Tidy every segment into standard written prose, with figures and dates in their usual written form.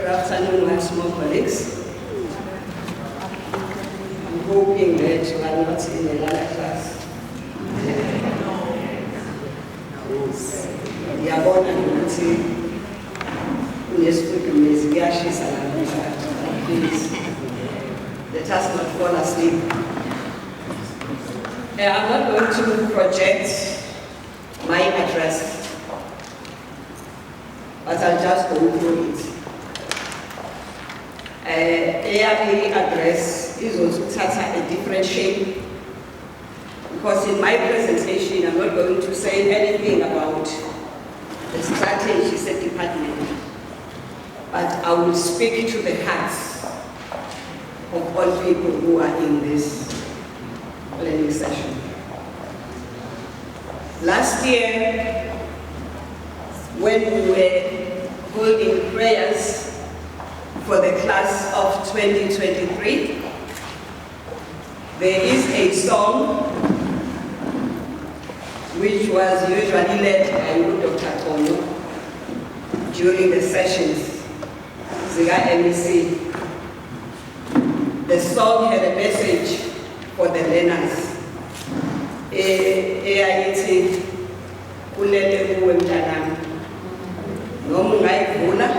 Good afternoon, my small colleagues. I'm hoping that you are not in another class. Ndiyabona ukuthi unesifudumezi kuyashisa la phakathi. Please, let us not fall asleep. I'm not going to project my address, but I'll just go through it. ARA address is also a different shape, because in my presentation I'm not going to say anything about the strategize department, but I will speak to the hearts of all people who are in this learning session. Last year, when we were holding prayers for the class of 2023, there is a song which was usually led by Dr. Kono during the sessions, Ziga MEC. The song had a message for the learners. Eyayithi kulele kuwe mntanami, noma ungayivula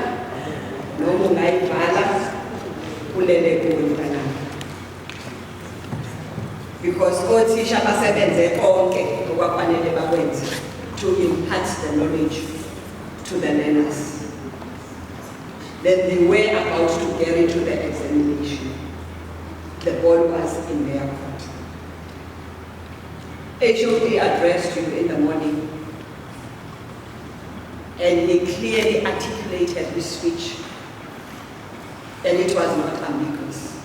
noma ungayivala kulele kuwe mntanami. Because othisha basebenze konke okwafanele bakwenze to impart the knowledge to the learners. Then they were about to get into the examination. The ball was in their court. HOD addressed you in the morning, and he clearly articulated his speech, and it was not ambiguous.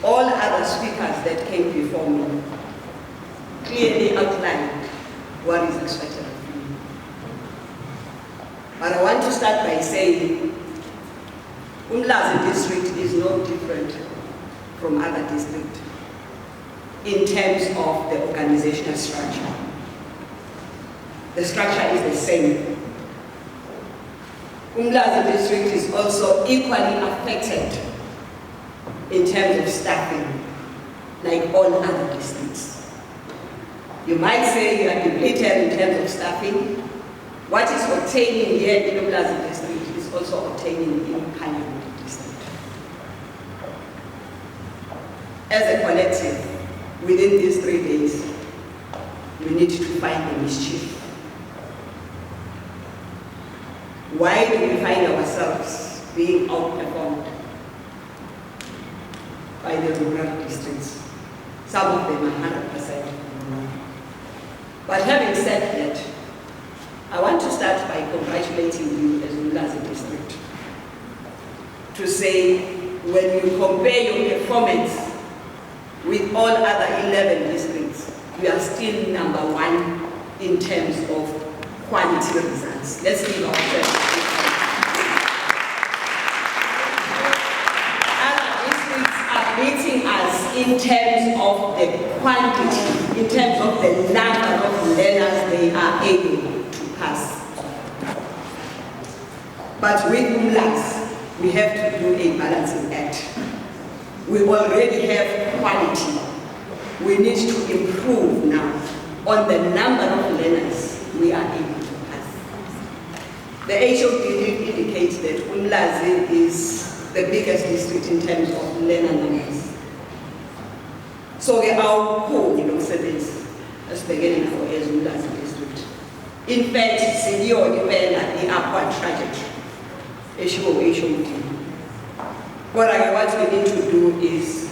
All other speakers that came before me clearly outlined what is expected of me. But I want to start by saying Umlazi district is no different from other districts in terms of the organizational structure. The structure is the same. Umlazi district is also equally affected in terms of staffing, like all other districts. You might say you are depleted in terms of staffing. What is obtaining here in Umlazi district is also obtaining in Kanyama district. As a collective, within these 3 days, we need to find the mischief. Why do we find ourselves being outperformed by the rural districts? Some of them are 100% rural. But having said that, I want to start by congratulating you as Umlazi district to say, when you compare your performance with all other 11 districts, you are still #1 in terms of quality results. Let's give ourselves. Other districts are beating us in terms of the quantity, in terms of the number of learners they are able to pass. But with Umlazi, we have to do a balancing act. We already have quality. We need to improve now on the number of learners we are able to pass. The HOD indicates that Umlazi is the biggest district in terms of learner numbers. So we are cool, as beginning for Umlazi district. In fact, senior depend the upward trajectory. HOD. What we need to do is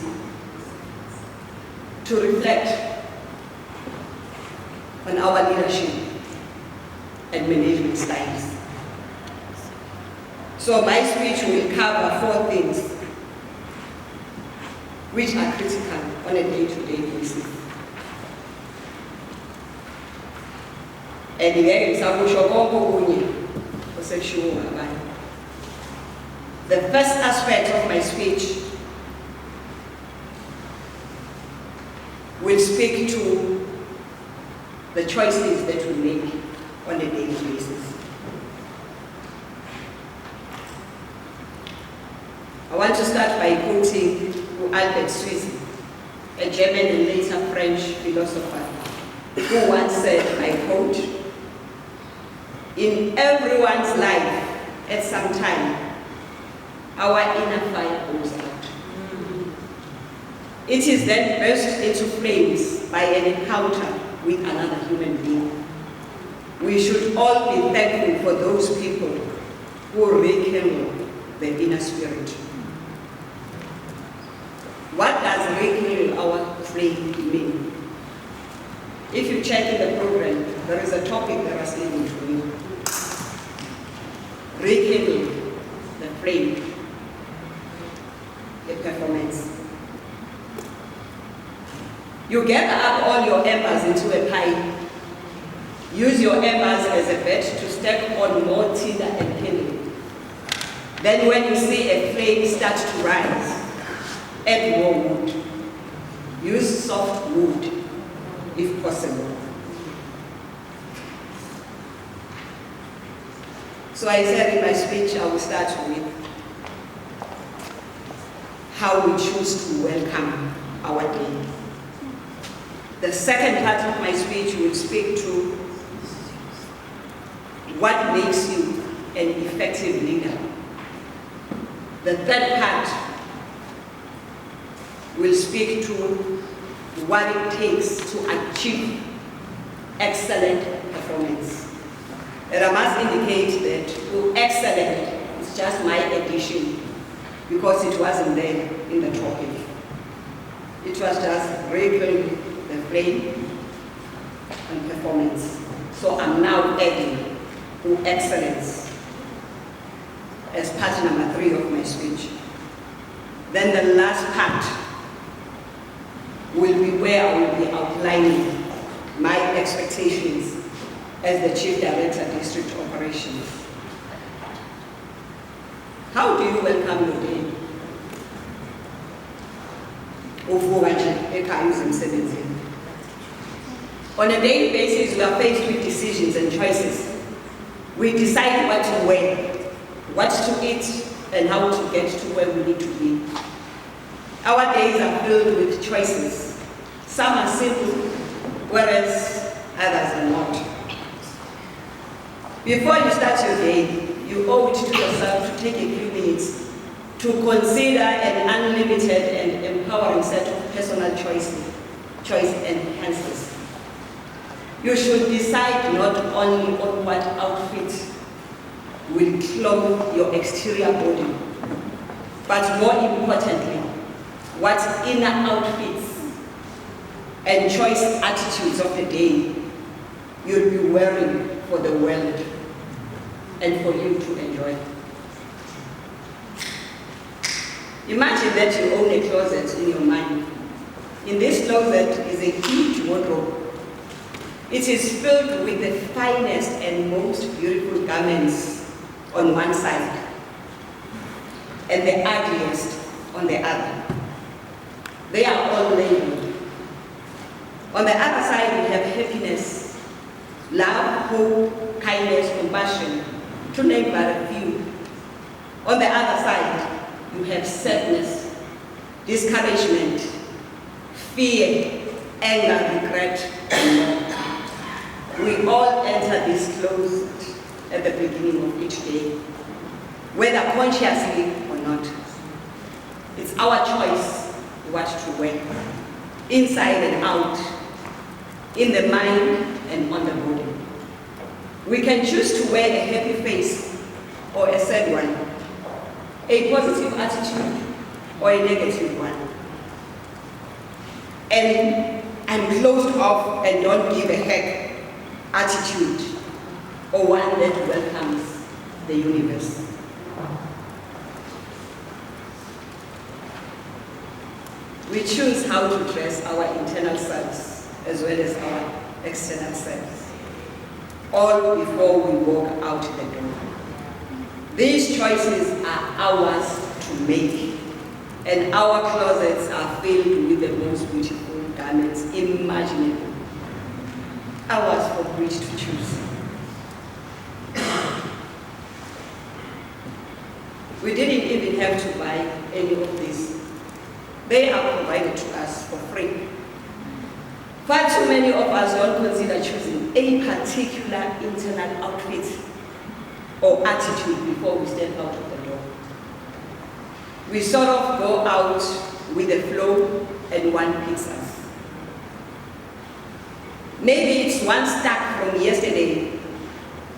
to reflect on our leadership and management styles. So my speech will cover 4 things which are critical on a day-to-day basis. And the first aspect of my speech will speak to the choices that we make on a daily basis. I want to start by quoting Albert Sweezy, a German and later French philosopher, who once said, I quote, "In everyone's life, at some time, our inner fire goes out. It is then burst into flames by an encounter with another human being. We should all be thankful for those people who rekindle the inner spirit." What does rekindle our flame mean? If you check in the program, there is a topic that was given to you. Rekindle the flame, the performance. You gather up all your embers into a pile. Use your embers as a bed to stack on more tinder and kindling. Then when you see a flame start to rise, add more wood. Use soft wood if possible. So I said in my speech, I will start with how we choose to welcome our day. The second part of my speech will speak to what makes you an effective leader. The third part will speak to what it takes to achieve excellent performance. And I must indicate that excellent is just my addition because it wasn't there in the topic. It was just rekindle the flame and performance. So I'm now adding to excellence as part number 3 of my speech. Then the last part will be where I will be outlining my expectations as the Chief Director of District Operations. How do you welcome your day? On a daily basis, we are faced with decisions and choices. We decide what to wear, what to eat, and how to get to where we need to be. Our days are filled with choices. Some are simple, whereas others are not. Before you start your day, you owe it to yourself to take a few minutes to consider an unlimited and empowering set of personal choice enhancers. You should decide not only on what outfit will clothe your exterior body, but more importantly, what inner outfits and choice attitudes of the day you'll be wearing for the world and for you to enjoy. Imagine that you own a closet in your mind. In this closet is a huge wardrobe. It is filled with the finest and most beautiful garments on one side and the ugliest on the other. They are all labeled. On the other side, we have happiness, love, hope, kindness, compassion, to name but a few. On the other side, you have sadness, discouragement, fear, anger, regret, and more. We all enter this closet at the beginning of each day, whether consciously or not. It's our choice what to wear, inside and out, in the mind and on the body. We can choose to wear a happy face or a sad one, a positive attitude or a negative one. And I'm closed off and don't give a heck attitude, or one that welcomes the universe. We choose how to dress our internal selves as well as our external selves, all before we walk out the door. These choices are ours to make, and our closets are filled with the most beautiful garments imaginable. Ours for which to choose. We didn't even have to buy any of these. They are provided to us for free. Far too many of us don't consider choosing a particular internal outfit or attitude before we step out of the door. We sort of go out with the flow and one picks us. Maybe it's one stuck from yesterday,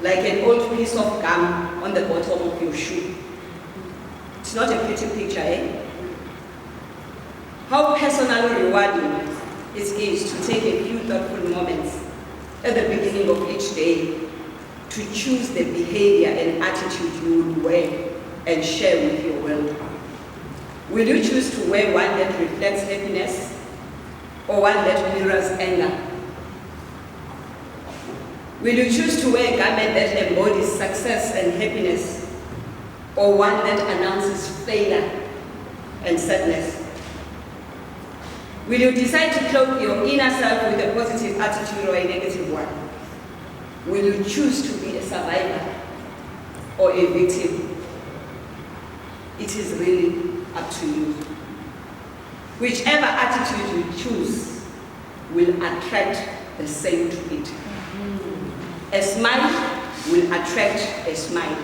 like an old piece of gum on the bottom of your shoe. It's not a pretty picture, eh? How personally rewarding it is to take a few thoughtful moments at the beginning of each day to choose the behavior and attitude you would wear and share with your world. Will you choose to wear one that reflects happiness or one that mirrors anger? Will you choose to wear a garment that embodies success and happiness or one that announces failure and sadness? Will you decide to cloak your inner self with a positive attitude or a negative one? Will you choose to be a survivor or a victim? It is really up to you. Whichever attitude you choose will attract the same to it. A smile will attract a smile.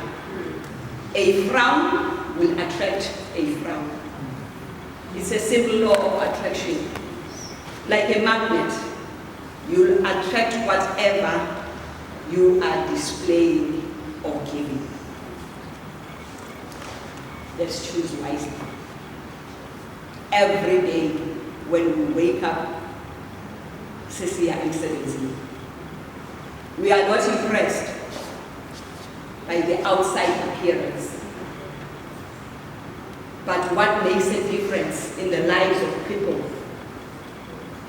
A frown will attract a frown. It's a simple law of attraction. Like a magnet, you'll attract whatever you are displaying or giving. Let's choose wisely. Every day when we wake up, Cecilia Excellency, we are not impressed by the outside appearance. But what makes a difference in the lives of people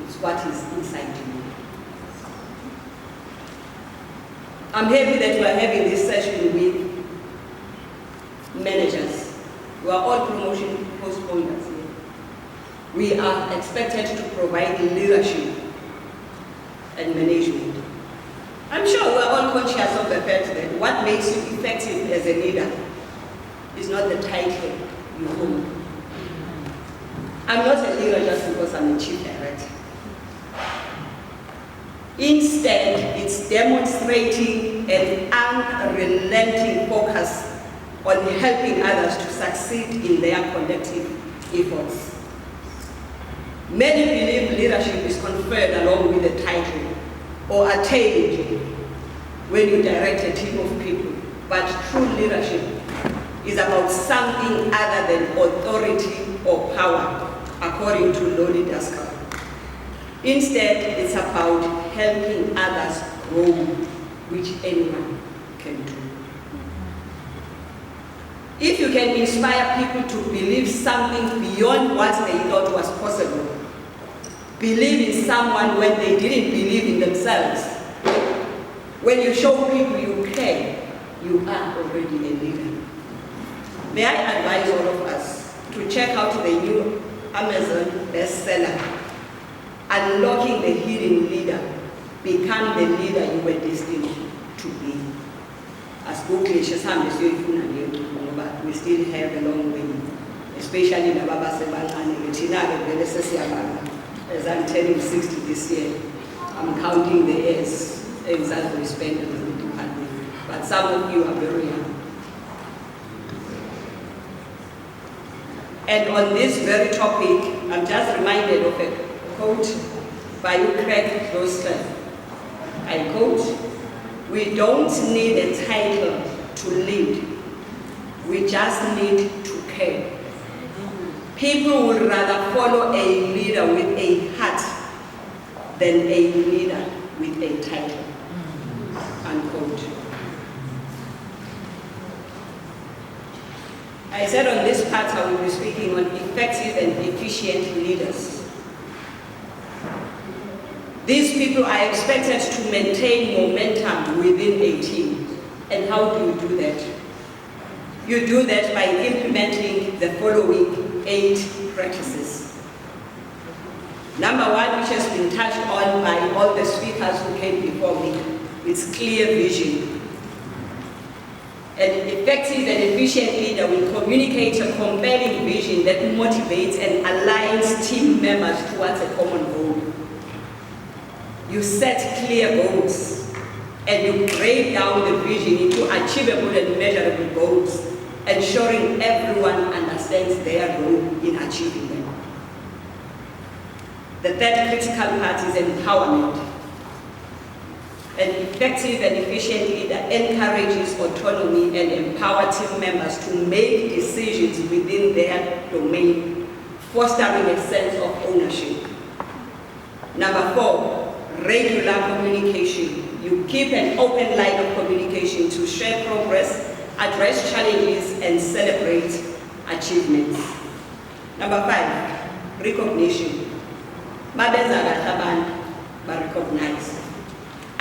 is what is inside you. I'm happy that we are having this session with managers. We are all promotion postponers here. We are expected to provide leadership and management. I'm sure we are all conscious of the fact that what makes you effective as a leader is not the title you hold. I'm not a leader just because I'm a chief director. Instead, it's demonstrating an unrelenting focus on helping others to succeed in their collective efforts. Many believe leadership is conferred along with the title or attained when you direct a team of people, but true leadership is about something other than authority or power, according to Loli Daskal. Instead, it's about helping others grow, which anyone can do. If you can inspire people to believe something beyond what they thought was possible, believe in someone when they didn't believe in themselves, when you show people you care, you are already a leader. May I advise all of us to check out the new Amazon bestseller, Unlocking the Hidden Leader, Become the Leader You Were Destined to Be. As we still have a long way, especially in as I'm turning 60 this year. I'm counting the years as we spend in the department. But some of you are very young. And on this very topic, I'm just reminded of a quote by Craig Roster. I quote, "We don't need a title to lead. We just need to care. People would rather follow a leader with a heart than a leader with a title." Unquote. I said on this part I will be speaking on effective and efficient leaders. These people are expected to maintain momentum within a team. And how do you do that? You do that by implementing the following 8 practices. Number 1, which has been touched on by all the speakers who came before me, is clear vision. An effective and efficient leader will communicate a compelling vision that motivates and aligns team members towards a common goal. You set clear goals and you break down the vision into achievable and measurable goals, ensuring everyone understands their role in achieving them. The third critical part is empowerment. An effective and efficient leader encourages autonomy and empowers team members to make decisions within their domain, fostering a sense of ownership. Number 4, regular communication. You keep an open line of communication to share progress, address challenges, and celebrate achievements. Number 5, recognition. Recognize.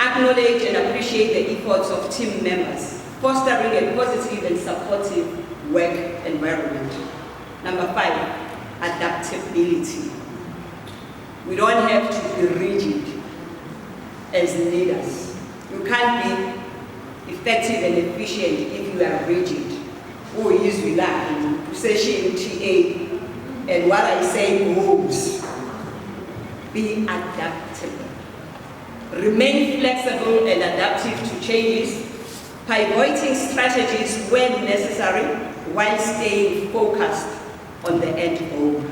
Acknowledge and appreciate the efforts of team members, fostering a positive and supportive work environment. Number 5, adaptability. We don't have to be rigid as leaders. You can't be effective and efficient if you are rigid. Who is relying to session TA and what I say goes. Be adaptable. Remain flexible and adaptive to changes, pivoting strategies when necessary while staying focused on the end goal.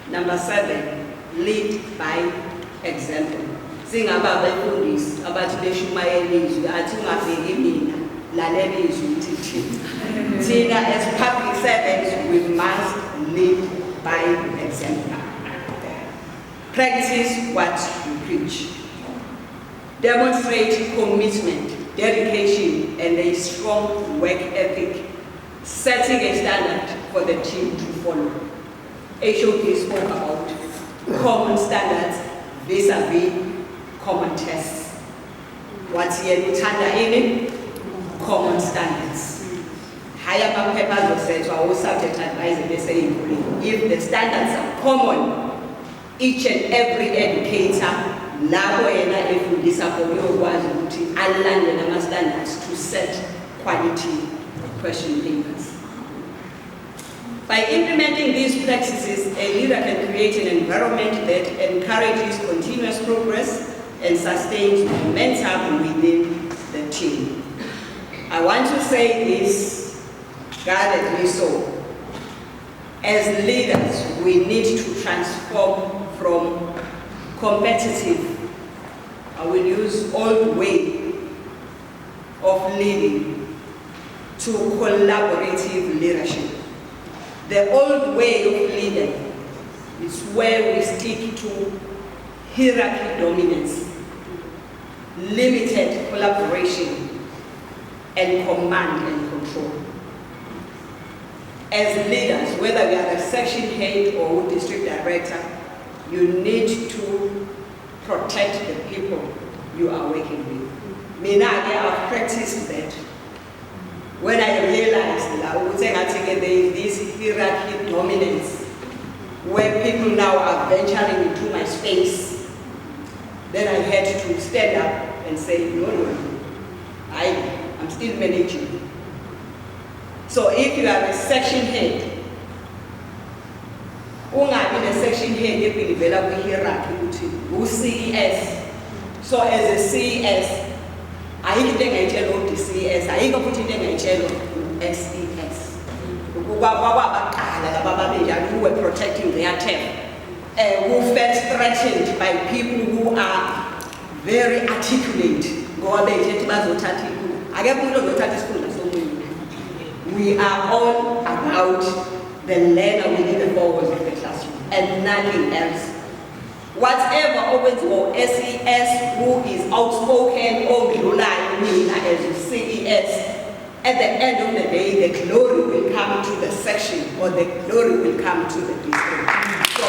Number 7, lead by example. Singaba befundisi abathi beshumayela ilizwi athi ungabheki mina lalela izwi uthi thina as public servants we must lead by example. Practice what you preach. Demonstrate commitment, dedication, and a strong work ethic, setting a standard for the team to follow. HOD spoke about common standards vis-a-vis common tests. What's here in common standards. Higher papers will say to our subject advisor, they say if the standards are common, each and every educator labo yena efundisa kokwazi ukuthi alande nama standards to set quality question papers. By implementing these practices, a leader can create an environment that encourages continuous progress and sustains momentum within the team. I want to say this guardedly so. As leaders, we need to transform from competitive, I will use old way of leading, to collaborative leadership. The old way of leading is where we stick to hierarchy dominance, limited collaboration, and command and control. As leaders, whether we are the section head or district director, you need to protect the people you are working with. Me now, I've practiced that. When I realized that there is this hierarchy dominance, where people now are venturing into my space, then I had to stand up and say, no, I'm still managing. So if you are a section head, ungabi a section head ebhilivela kwi-hierarchy ukuthi u-CES. So as a CES, ayikho into engayitshela u-DCS, ayikho futhi into engayitshela u-SES. Kwabaqala laba babenjalo who were protecting their turf, who felt threatened by people who are very articulate. Ngoba beyithi bazothatha ikhulu. Akekho umuntu ozothatha isikhundla somunye. We are all about the learner within the four walls of the classroom and nothing else. Whatever opens for SES who is outspoken or relying as a CES, at the end of the day, the glory will come to the section or the glory will come to the district. So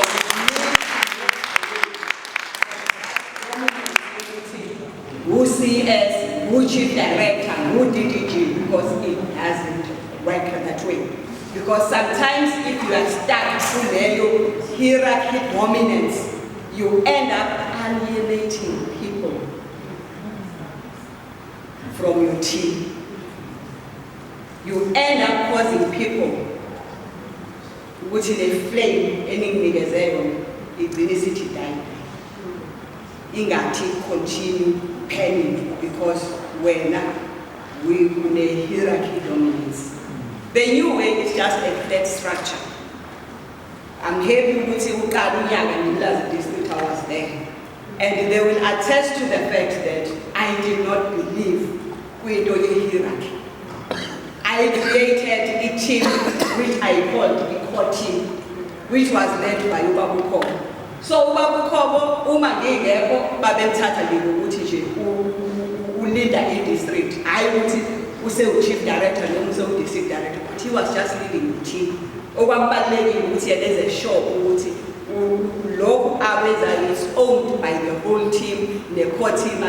who CS, who chief director, who DDG, because it doesn't work that way. Because sometimes if you are stuck through your hierarchy dominance, you end up alienating people from your team. you end up causing people which in a flame eninginikeze igcinisity die. Ingati continue penning because when we in a hierarchy dominance. The new way is just a flat structure. I'm happy with Umlazi district I was there. And they will attest to the fact that I did not believe we do a hierarchy. I created a team which I called the core team, which was led by Ubabu Kobo. So Ubabu Kobo, Umangego, Babemtata who leader in district. I would say chief director, no district director, but he was just leading the team. Obambalegi would say there's a shop, low Abeza is owned by the whole team, the core team,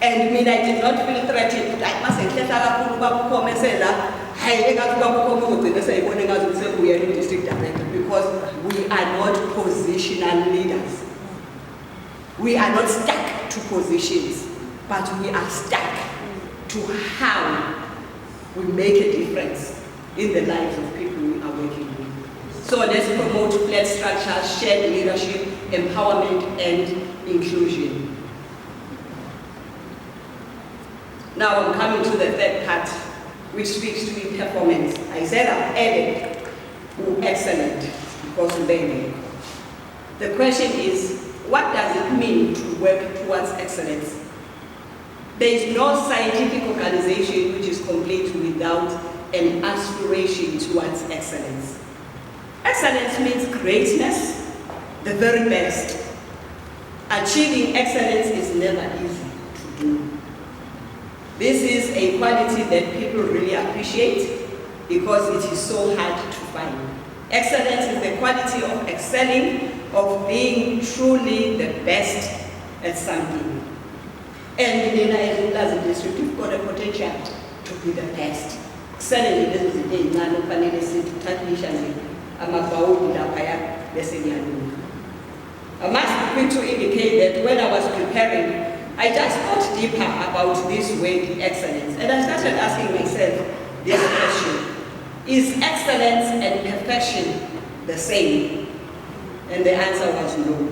and I did not feel threatened. I must say, we are in district director because we are not positional leaders. We are not stuck to positions, but we are stuck to how we make a difference in the lives of people we are working with. So let's promote flat structure, shared leadership, empowerment, and inclusion. Now I'm coming to the third part, which speaks to performance. I said I've added excellent because they. The question is, what does it mean to work towards excellence? There is no scientific organization which is complete without an aspiration towards excellence. Excellence means greatness, the very best. Achieving excellence is never easy to do. This is a quality that people really appreciate because it is so hard to find. Excellence is the quality of excelling, of being truly the best at something. And in Umlazi district, you've got a potential to be the best. Excelling in this day, Nano Panelisi to Tatlishan, Amabau, Lapaya, Lesenian. I must be quick to indicate that when I was preparing, I just thought deeper about this word, excellence, and I started asking myself this question: is excellence and perfection the same? And the answer was no.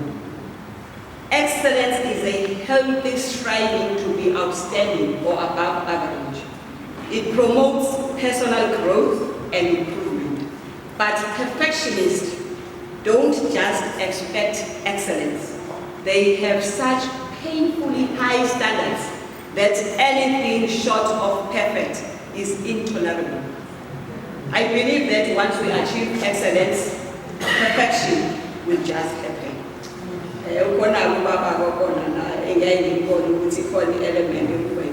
Excellence is a healthy striving to be outstanding or above average. It promotes personal growth and improvement. But perfectionists don't just expect excellence. They have such painfully high standards that anything short of perfect is intolerable. I believe that once we achieve excellence, perfection will just happen.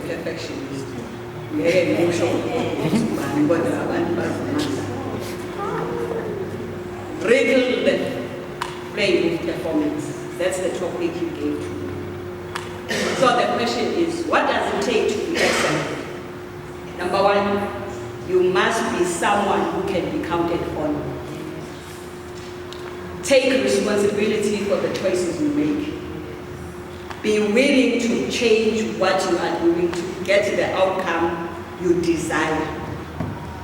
Perfectionist. Rekindle the flame with performance. That's the topic you gave to me. So the question is, what does it take to be excellent? Number one, you must be someone who can be counted on. Take responsibility for the choices you make. Be willing to change what you are doing to get the outcome you desire.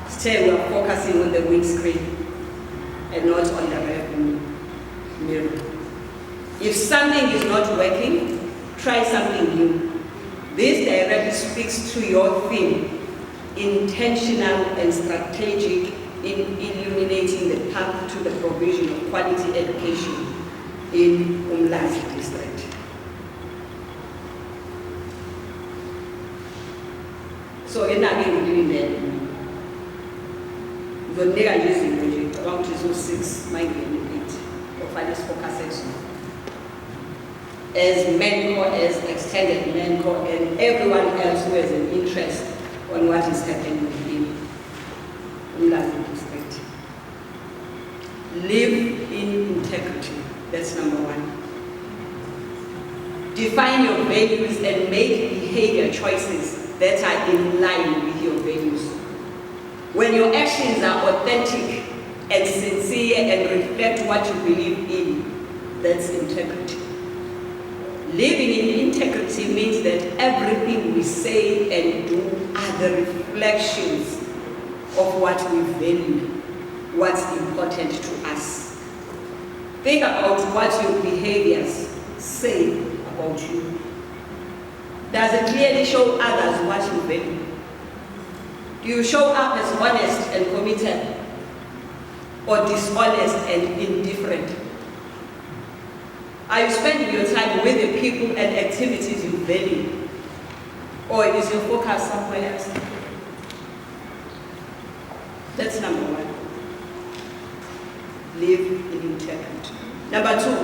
Stay, we are focusing on the windscreen and not on the rearview mirror. If something is not working, try something new. This directly speaks to your theme, intentional and strategic in illuminating the path to the provision of quality education in Umlazi district. So again, we're doing that. The negative project around 6 migrant 8 of this focus section. As mentor, as extended mentor, and everyone else who has an interest on what is happening in Umlazi district. Live in integrity. That's number one. Define your values and make behavior choices that are in line with your values. When your actions are authentic and sincere and reflect what you believe in, that's integrity. Living in integrity means that everything we say and do are the reflections of what we value, what's important to us. Think about what your behaviors say about you. Does it clearly show others what you value? Do you show up as honest and committed, or dishonest and indifferent? Are you spending your time with the people and activities you value? Or is your focus somewhere else? That's number one. Live in integrity. Number two,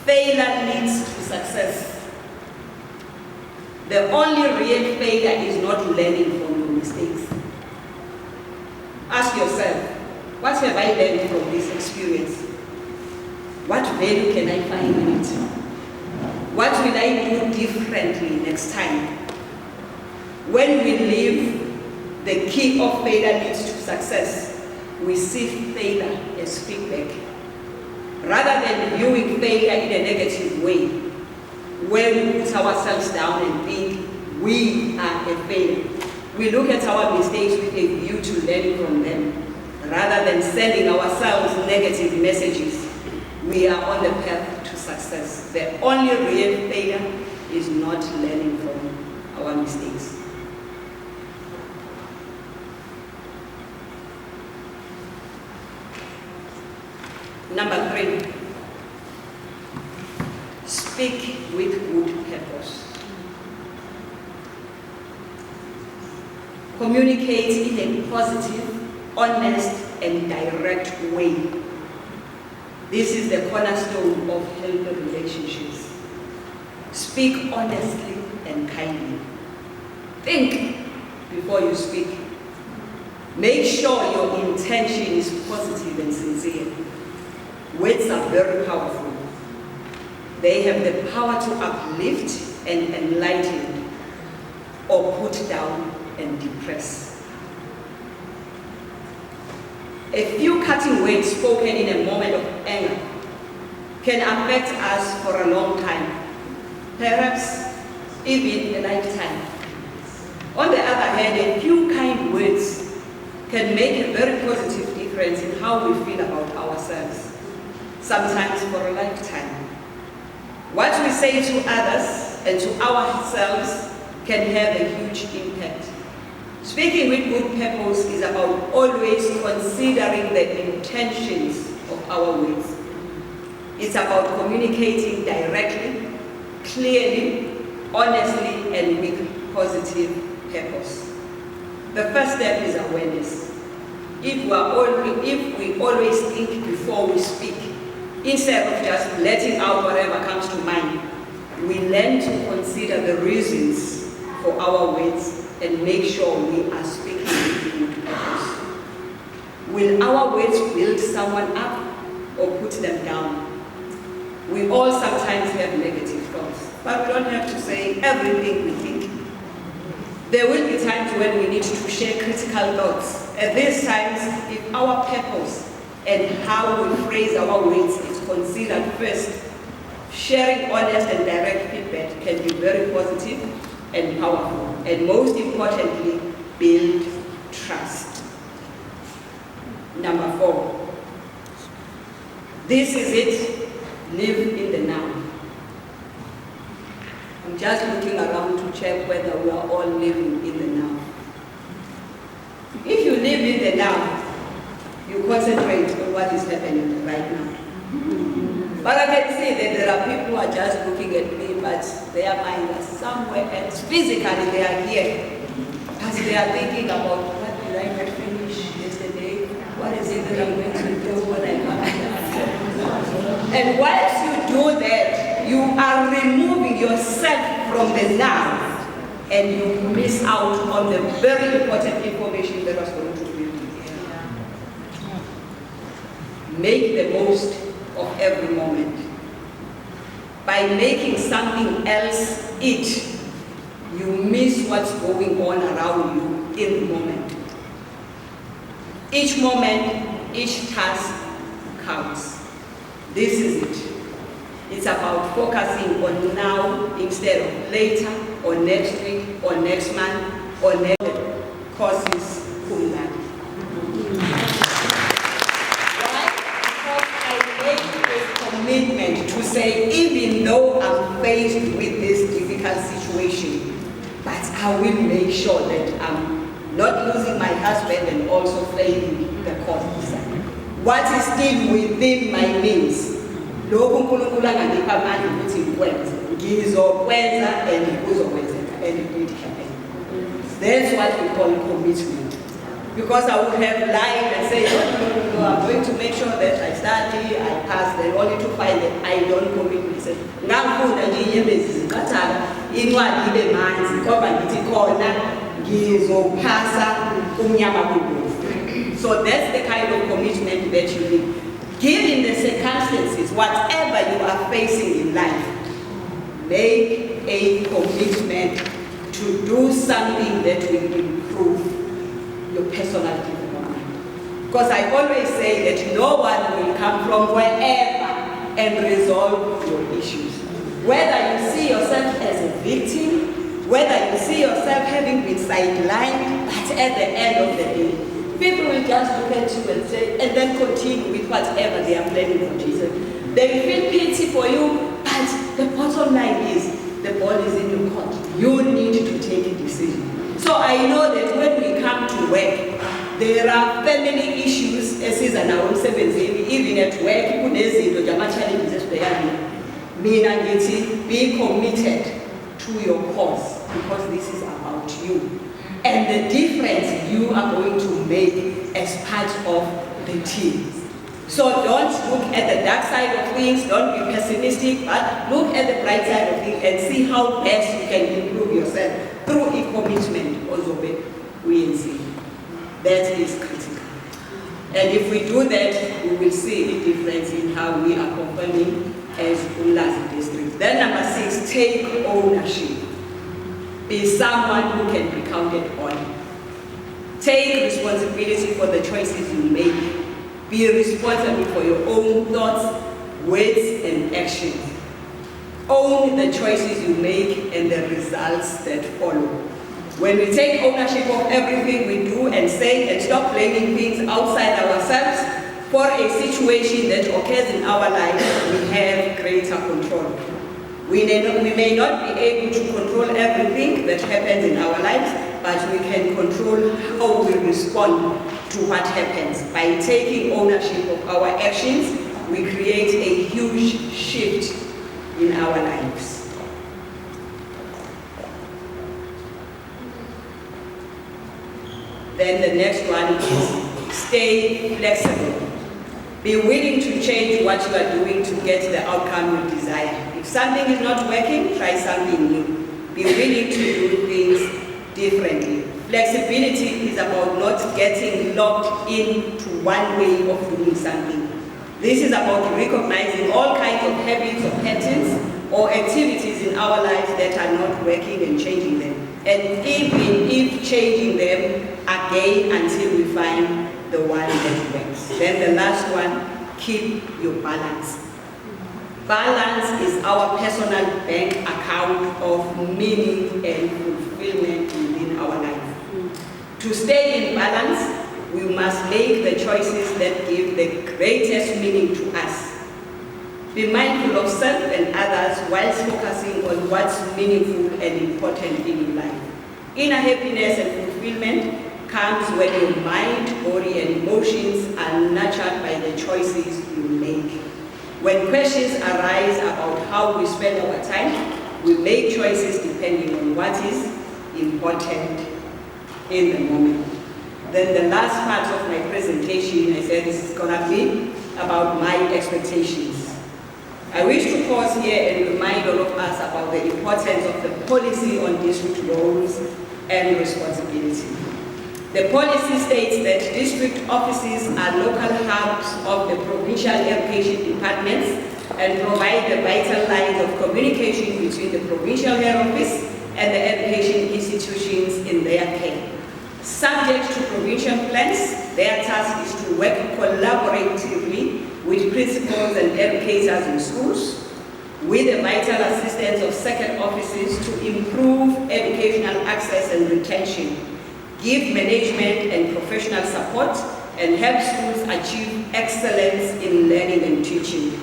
failure leads to success. The only real failure is not learning from your mistakes. Ask yourself, what have I learned from this experience? What value can I find in it? What will I do differently next time? When we live the key of failure leads to success, we see failure as feedback. Rather than viewing failure in a negative way, when we put ourselves down and think we are a failure, we look at our mistakes with a view to learning from them, rather than sending ourselves negative messages. We are on the path to success. The only real failure is not learning from our mistakes. Number three, speak with good purpose. Communicate in a positive, honest, and direct way. This is the cornerstone of healthy relationships. Speak honestly and kindly. Think before you speak. Make sure your intention is positive and sincere. Words are very powerful. They have the power to uplift and enlighten, or put down and depress. A few cutting words spoken in a moment of anger can affect us for a long time, perhaps even a lifetime. On the other hand, a few kind words can make a very positive difference in how we feel about ourselves, sometimes for a lifetime. What we say to others and to ourselves can have a huge impact. Speaking with good purpose is about always considering the intentions of our words. It's about communicating directly, clearly, honestly, and with positive purpose. The first step is awareness. If we always think before we speak, instead of just letting out whatever comes to mind, we learn to consider the reasons for our words and make sure we are speaking with good purpose. Will our words build someone up or put them down? We all sometimes have negative thoughts, but we don't have to say everything we think. There will be times when we need to share critical thoughts. At these times, if our purpose and how we phrase our words is considered first, sharing honest and direct feedback can be very positive and powerful, and most importantly, build trust. Number 4, this is it, live in the now. I'm just looking around to check whether we are all living in the now. If you live in the now, you concentrate on what is happening right now. But I can see that there are people who are just looking at me, but their mind is somewhere else. Physically, they are here, but they are thinking about what did I not finish yesterday? What is it that I'm going to do when I come back? And once you do that, you are removing yourself from the now, and you miss out on the very important information that was going to be. Make the most of every moment. By making something else it, you miss what's going on around you in the moment. Each moment, each task counts. This is it. It's about focusing on now instead of later, or next week, or next month, or next courses. Umlazi. Why? Because I made a commitment to say, even though I'm faced with this difficult situation, but I will make sure that I'm not losing my husband and also failing the courses. What is still within my means? Lokhu uNkulunkulu angipha amandla ukuthi ngikwenze, ngizokwenza and kuzokwenzeka, and it will happen. That's what we call commitment. Because I would have lied and said, no, I'm going to make sure that I study, I pass, then only to find that I don't commit myself. Ngangifunda nje inyembezi ziqathala, incwadi ibe manzi, ngoba ngithi khona ngizophasa umnyama kubomvu. So that's the kind of commitment that you need. Given the circumstances, whatever you are facing in life, make a commitment to do something that will improve your personal development. Because I always say that no one will come from wherever and resolve your issues. Whether you see yourself as a victim, whether you see yourself having been sidelined, but at the end of the day, people will just look at you and say, and then continue with whatever they are planning for Jesus. They will feel pity for you, but the bottom line is, the ball is in your court. You need to take a decision. So I know that when we come to work, there are family issues, even at work, be committed to your cause, because this is about you. And the difference you are going to make as part of the team. So don't look at the dark side of things, don't be pessimistic, but look at the bright side of things and see how best you can improve yourself through a commitment also we see. That is critical. And if we do that, we will see a difference in how we are performing as Umlazi district. Then number 6, take ownership. Be someone who can be counted on. Take responsibility for the choices you make. Be responsible for your own thoughts, words, and actions. Own the choices you make and the results that follow. When we take ownership of everything we do and say and stop blaming things outside ourselves for a situation that occurs in our lives, we have greater control. We may not be able to control everything that happens in our lives, but we can control how we respond to what happens. By taking ownership of our actions, we create a huge shift in our lives. Then the next one is stay flexible. Be willing to change what you are doing to get the outcome you desire. If something is not working, try something new. Be willing to do things differently. Flexibility is about not getting locked into one way of doing something. This is about recognizing all kinds of habits or patterns or activities in our lives that are not working and changing them. And even if changing them again until we find the one that works. Then the last one, keep your balance. Balance is our personal bank account of meaning and fulfillment within our life. To stay in balance, we must make the choices that give the greatest meaning to us. Be mindful of self and others whilst focusing on what's meaningful and important in your life. Inner happiness and fulfillment comes when your mind, body, and emotions are nurtured by the choices you make. When questions arise about how we spend our time, we make choices depending on what is important in the moment. Then the last part of my presentation, I said this is going to be about my expectations. I wish to pause here and remind all of us about the importance of the policy on district roles and responsibility. The policy states that district offices are local hubs of the provincial education departments and provide the vital lines of communication between the provincial head office and the education institutions in their care. Subject to provincial plans, their task is to work collaboratively with principals and educators in schools with the vital assistance of second offices to improve educational access and retention, give management and professional support, and help schools achieve excellence in learning and teaching.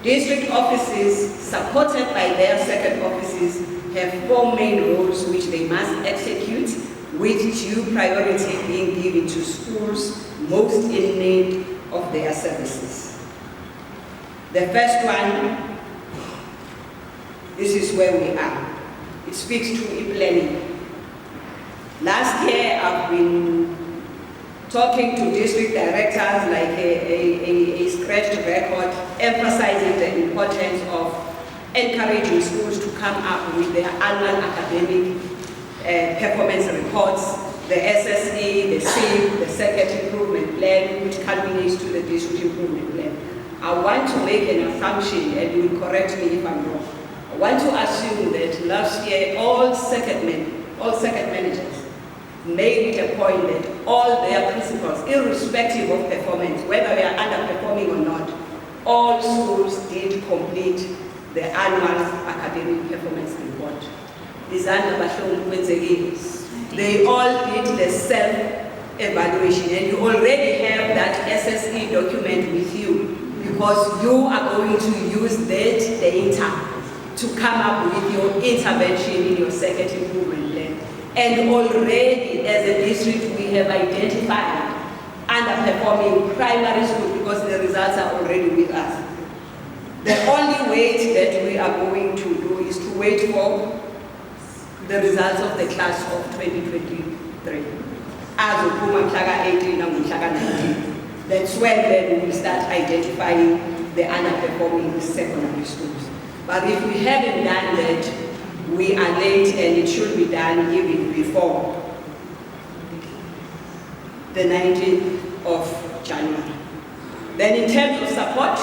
District offices, supported by their second offices, have 4 main roles which they must execute, with due priority being given to schools most in need of their services. The first one, this is where we are. It speaks to e-planning. Last year, I've been talking to district directors like a scratched record, emphasizing the importance of encouraging schools to come up with their annual academic performance reports, the SSE, the SIM, the second improvement plan, which culminates to the district improvement plan. I want to make an assumption, and you will correct me if I'm wrong. I want to assume that last year all second managers made it a point that all their principals, irrespective of performance, whether they are underperforming or not, all schools did complete the annual academic performance report. They all did the self-evaluation, and you already have that SSE document with you because you are going to use that data to come up with your intervention in your second improvement plan. And already, as a district, we have identified underperforming primary school because the results are already with us. The only wait that we are going to do is to wait for the results of the class of 2023. As of Umlazi 18 and Umlazi 19. That's when then we start identifying the underperforming secondary schools. But if we haven't done that, we are late, and it should be done even before the 19th of January. Then in terms of support,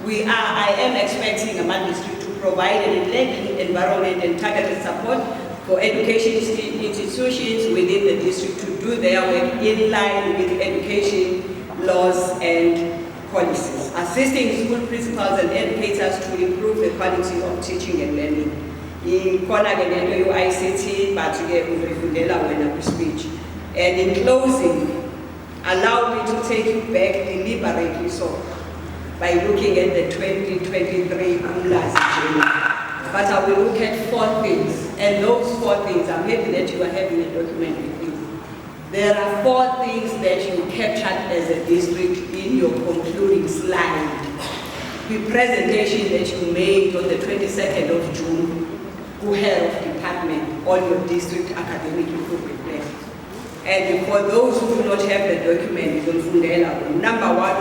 I am expecting a district to provide an enabling environment and targeted support for education institutions within the district to do their work in line with education laws and policies, assisting school principals and educators to improve the quality of teaching and learning. ICT, but speech. And in closing, allow me to take you back deliberately so by looking at the 2023 Umlazi journey. But I will look at 4 things, and those 4 things, I'm happy that you are having a document with you. There are 4 things that you captured as a district in your concluding slide. The presentation that you made on the 22nd of June, who head of department on your district academic improvement plan. And for those who do not have the document, number 1,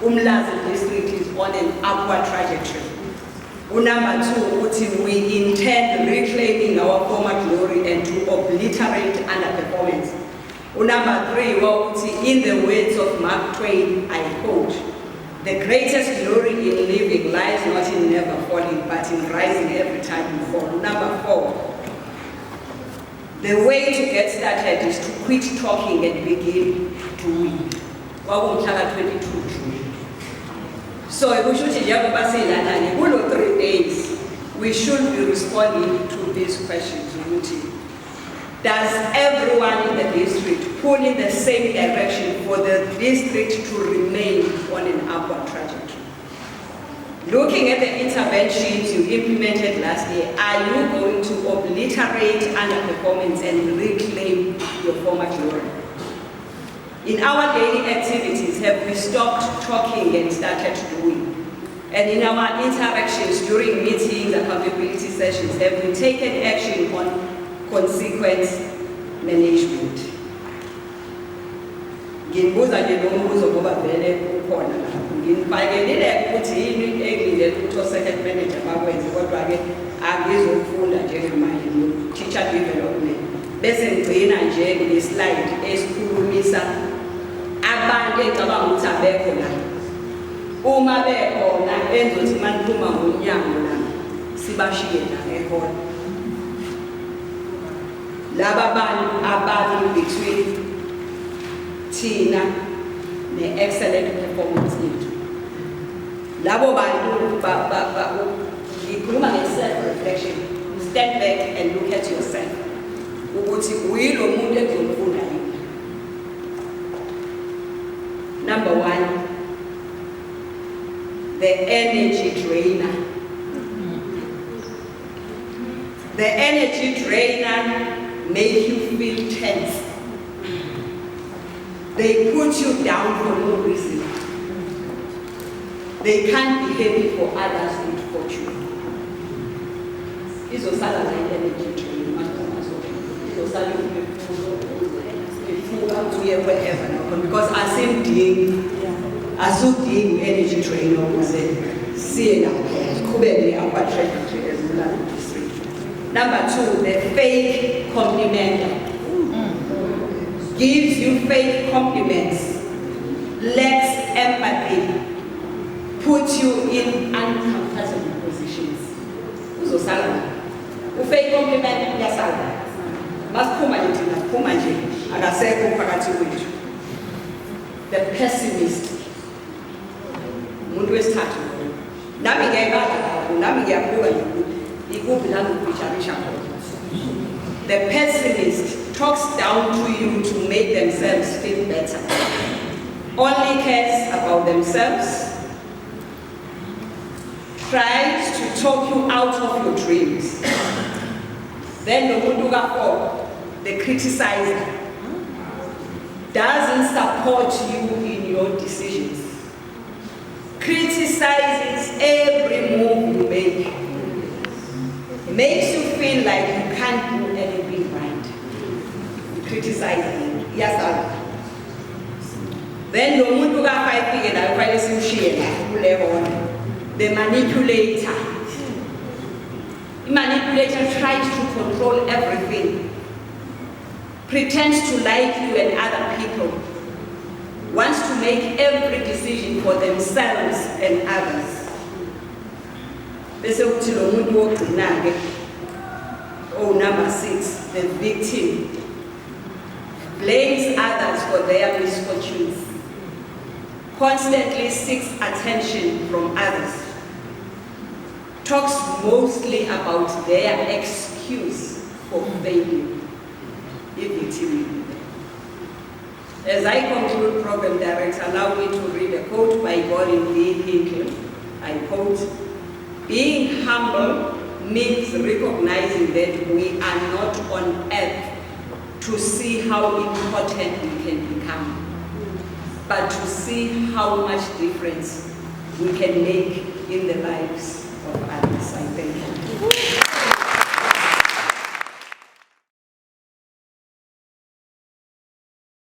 Umlazi district is on an upward trajectory. Number 2, we intend reclaiming our former glory and to obliterate underperformance. Number 3, in the words of Mark Twain, I quote, "The greatest glory in living lies not in never falling, but in rising every time you fall." Number 4, the way to get started is to quit talking and begin doing. 22 June. So, we should 3 days, we should be responding to these questions. Does everyone in the district pull in the same direction for the district to remain on an upward trajectory? Looking at the interventions you implemented last year, are you going to obliterate underperformance and reclaim your former glory? In our daily activities, have we stopped talking and started doing? And in our interactions during meetings, accountability sessions, have we taken action on consequence management? Ngimbuza nje lo mbuzo ngoba vele ukhona la. Ngimfakelile ukuthi yini engile ukuthi second manager bakwenze, kodwa ke angizofunda njengamanje teacher development. Bese ngcina nje le slide esikhulumisa abantu engicabanga ukuthi abekho la. Uma bekhona enzothi maniphuma ngomnyango la sibashiye la ehole. Laba bantu ababi between thina ne-excellent performance yethu. Labo bantu ngikhuluma nge-self-reflection. Step back and look at yourself. Ukuthi uyilo muntu engizomfunda yini. Number one, the energy drainer. The energy drainer make you feel tense. They put you down for no reason. They can't be happy for others with fortune. Izosala la energy drainer. Izosala uye wherever now because asudingi energy drainer ukuze siye lapha siqhubeke our trajectory as Umlazi district. Number two, the fake compliment. Gives you fake compliments, lacks empathy, puts you in uncomfortable positions. Uzosala. Fake compliment uyasala. Masiphuma nje akasekho phakathi kwethu. The pessimist. Umuntu wesithathu. Nami ngiyayibala kakhulu, nami ngiyabuka ikuphi la ngikuficharisha khona. The pessimist talks down to you to make themselves feel better. Only cares about themselves. Tries to talk you out of your dreams. Then the umuntu ka-4, the criticizer, doesn't support you in your decisions. Criticizes every move you make. Makes you feel like you can't do anything right. Criticizing. Yes, sir. Then the umuntu ka-5 the manipulator. The manipulator tries to control everything. Pretends to like you and other people. Wants to make every decision for themselves and others. Number 6, the victim. Blames others for their misfortunes. Constantly seeks attention from others. Talks mostly about their excuse for failure. As I conclude, Program Director, allow me to read a quote by Gordon Rekindle. I quote, "Being humble means recognizing that we are not on earth to see how important we can become, but to see how much difference we can make in the lives of others." I thank you.